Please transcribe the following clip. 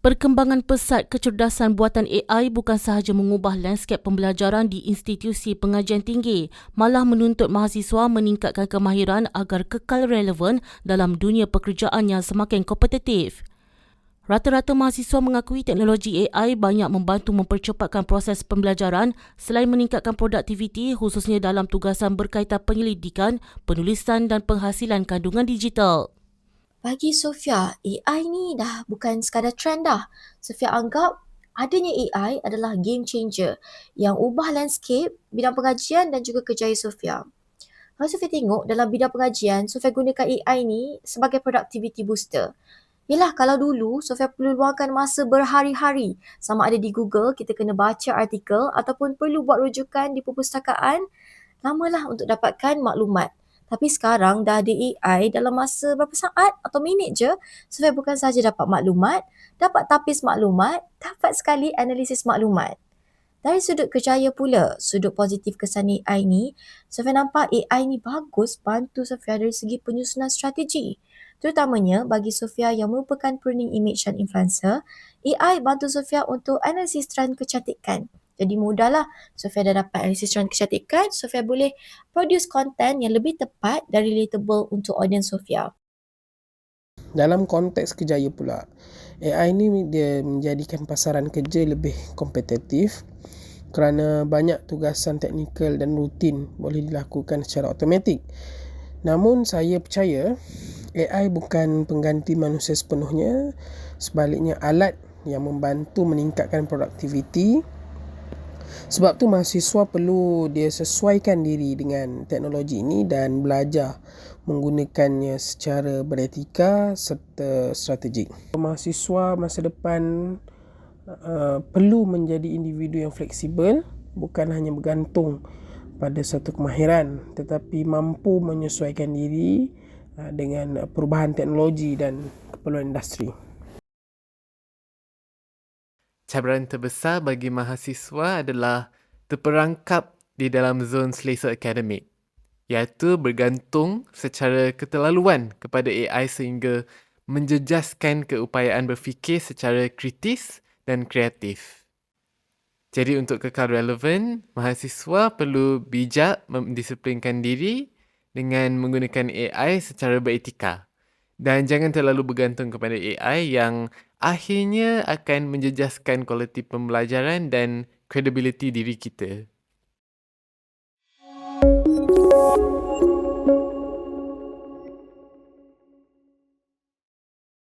Perkembangan pesat kecerdasan buatan AI bukan sahaja mengubah lanskap pembelajaran di institusi pengajian tinggi, malah menuntut mahasiswa meningkatkan kemahiran agar kekal relevan dalam dunia pekerjaan yang semakin kompetitif. Rata-rata mahasiswa mengakui teknologi AI banyak membantu mempercepatkan proses pembelajaran selain meningkatkan produktiviti khususnya dalam tugasan berkaitan penyelidikan, penulisan dan penghasilan kandungan digital. Bagi Sofia, AI ni dah bukan sekadar trend dah. Sofia anggap adanya AI adalah game changer yang ubah landscape bidang pengajian dan juga kerjaya Sofia. Kalau Sofia tengok dalam bidang pengajian, Sofia gunakan AI ni sebagai productivity booster. Yelah, kalau dulu Sofia perlu luangkan masa berhari-hari sama ada di Google, kita kena baca artikel ataupun perlu buat rujukan di perpustakaan, lamalah untuk dapatkan maklumat. Tapi sekarang dah ada AI dalam masa berapa saat atau minit je, Sofia bukan sahaja dapat maklumat, dapat tapis maklumat, dapat sekali analisis maklumat. Dari sudut kerjaya pula, sudut positif kesan AI ni, Sofia nampak AI ni bagus bantu Sofia dari segi penyusunan strategi. Terutamanya bagi Sofia yang merupakan pruning image dan influencer, AI bantu Sofia untuk analisis trend kecantikan. Jadi mudahlah, Sofia dah dapat analisis trend kecantikan, Sofia boleh produce content yang lebih tepat dan relatable untuk audience Sofia. Dalam konteks kerjaya pula, AI ni dia menjadikan pasaran kerja lebih kompetitif kerana banyak tugasan teknikal dan rutin boleh dilakukan secara automatik. Namun saya percaya AI bukan pengganti manusia sepenuhnya, sebaliknya alat yang membantu meningkatkan produktiviti. Sebab tu mahasiswa perlu dia sesuaikan diri dengan teknologi ini dan belajar menggunakannya secara beretika serta strategik. Mahasiswa masa depan perlu menjadi individu yang fleksibel, bukan hanya bergantung pada satu kemahiran tetapi mampu menyesuaikan diri dengan perubahan teknologi dan keperluan industri. Cabaran terbesar bagi mahasiswa adalah terperangkap di dalam zon selesa akademik, iaitu bergantung secara keterlaluan kepada AI sehingga menjejaskan keupayaan berfikir secara kritis dan kreatif. Jadi untuk kekal relevan, mahasiswa perlu bijak mendisiplinkan diri dengan menggunakan AI secara beretika. Dan jangan terlalu bergantung kepada AI yang akhirnya akan menjejaskan kualiti pembelajaran dan kredibiliti diri kita.